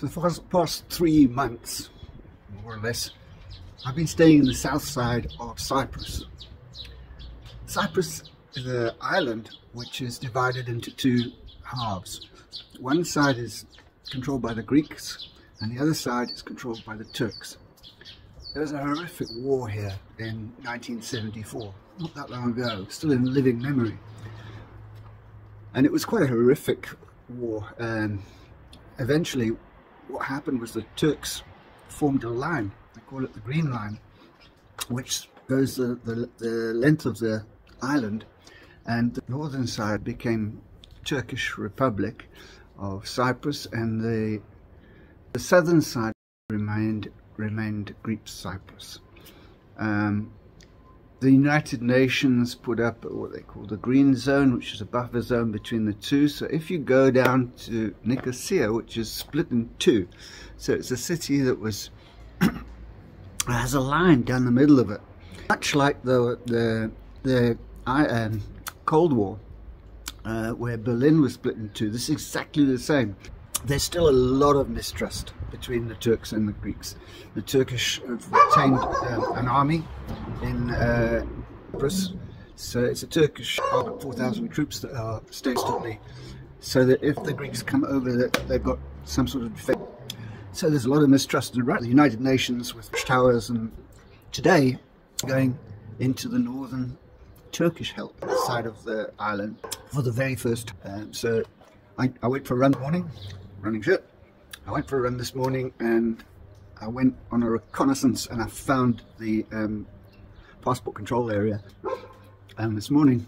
For the past 3 months, more or less, I've been staying in the south side of Cyprus. Cyprus is an island which is divided into two halves. One side is controlled by the Greeks and the other side is controlled by the Turks. There was a horrific war here in 1974, not that long ago, still in living memory. And it was quite a horrific war. Eventually, what happened was the Turks formed a line, they call it the Green Line, which goes the length of the island, and the northern side became Turkish Republic of Cyprus, and the southern side remained Greek Cyprus. The United Nations put up what they call the Green Zone, which is a buffer zone between the two. So if you go down to Nicosia, which is split in two, so it's a city that has a line down the middle of it, much like the Cold War, where Berlin was split in two. This is exactly the same. There's still a lot of mistrust between the Turks and the Greeks. The Turkish have retained an army in Cyprus, so it's a Turkish 4,000 troops that are stationed, so that if the Greeks come over, they've got some sort of defense. So there's a lot of mistrust around the United Nations with towers, and today going into the northern Turkish help side of the island for the very first time. So I went for a run this morning, running shirt. I went for a run this morning and I went on a reconnaissance and I found the passport control area. And this morning,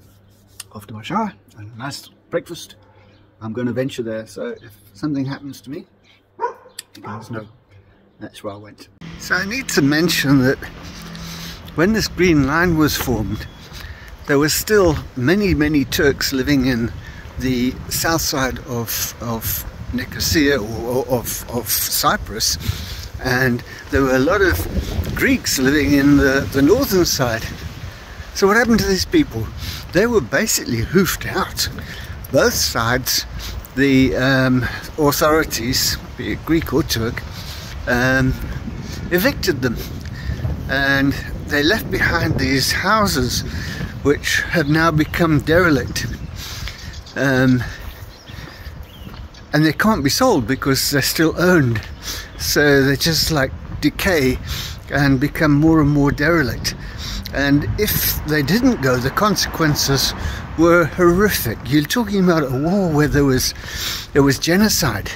after my shower and a nice breakfast, I'm going to venture there. So if something happens to me, you guys know that's where I went. So I need to mention that when this Green Line was formed, there were still many Turks living in the south side of Nicosia, or of Cyprus, and there were a lot of Greeks living in the northern side. So what happened to these people? They were basically hoofed out. Both sides, the authorities, be it Greek or Turk, evicted them, and they left behind these houses which have now become derelict. And they can't be sold because they're still owned, so they just like decay and become more and more derelict. And if they didn't go, the consequences were horrific. You're talking about a war where there was genocide.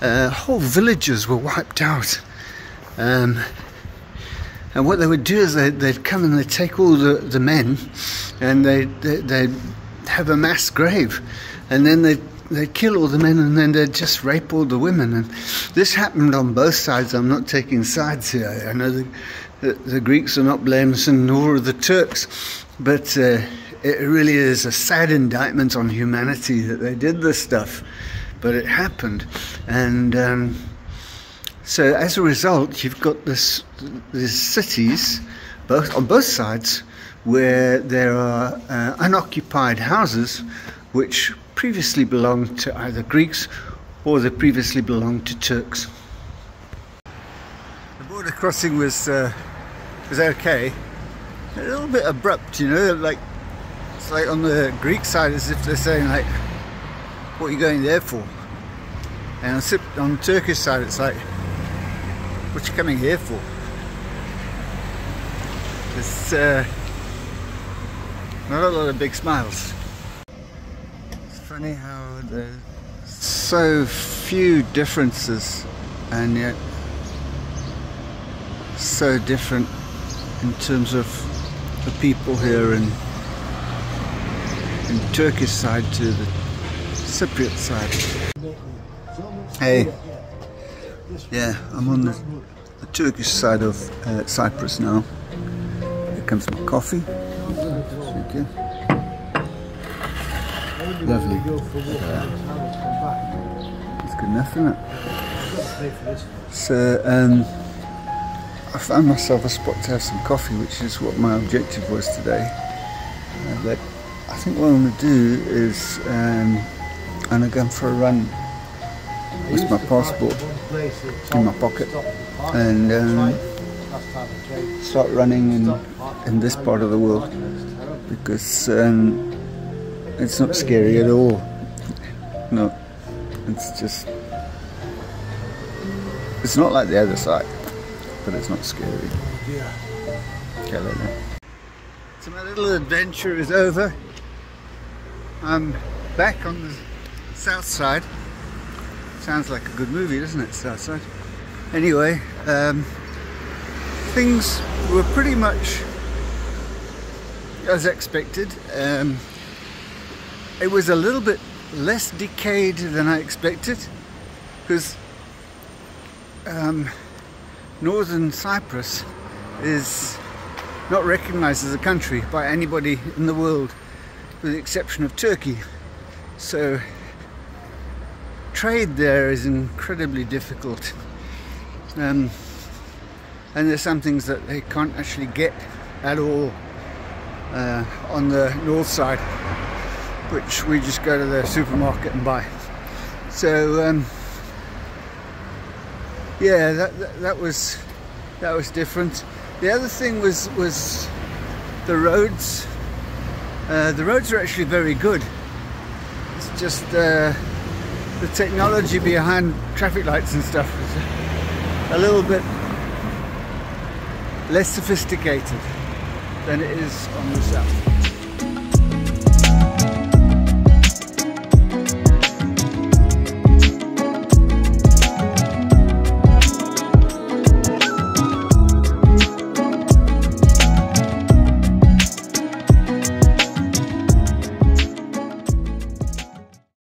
Whole villages were wiped out. And what they would do is they'd come and they'd take all the men and they'd have a mass grave, and then they'd kill all the men, and then they'd just rape all the women. And this happened on both sides. I'm not taking sides here. I know the Greeks are not blamed, and nor are the Turks, but it really is a sad indictment on humanity that they did this stuff, but it happened. And so as a result, you've got these cities on both sides where there are unoccupied houses which previously belonged to either Greeks or they previously belonged to Turks. The border crossing was okay. A little bit abrupt, you know, like it's like on the Greek side as if they're saying like, what are you going there for? And on the Turkish side it's like, what are you coming here for? It's not a lot of big smiles. It's funny how there's so few differences and yet so different in terms of the people here in the Turkish side to the Cypriot side. Hey, yeah, I'm on the Turkish side of Cyprus now. Here comes my coffee. Okay. Lovely. It's good enough, isn't it? So I found myself a spot to have some coffee, which is what my objective was today. But I think what I'm going to do is I'm going to go for a run with my passport in my pocket and start running in this part of the world, because it's not scary at all. No, it's not like the other side, but it's not scary. Okay, so my little adventure is over. I'm back on the south side. Sounds like a good movie, doesn't it, south side? Anyway, things were pretty much as expected. It was a little bit less decayed than I expected, because Northern Cyprus is not recognized as a country by anybody in the world, with the exception of Turkey. So trade there is incredibly difficult, and there's some things that they can't actually get at all on the north side, which we just go to the supermarket and buy. So yeah, that was different. The other thing was the roads. The roads are actually very good. It's just the technology behind traffic lights and stuff is a little bit less sophisticated than it is on the south.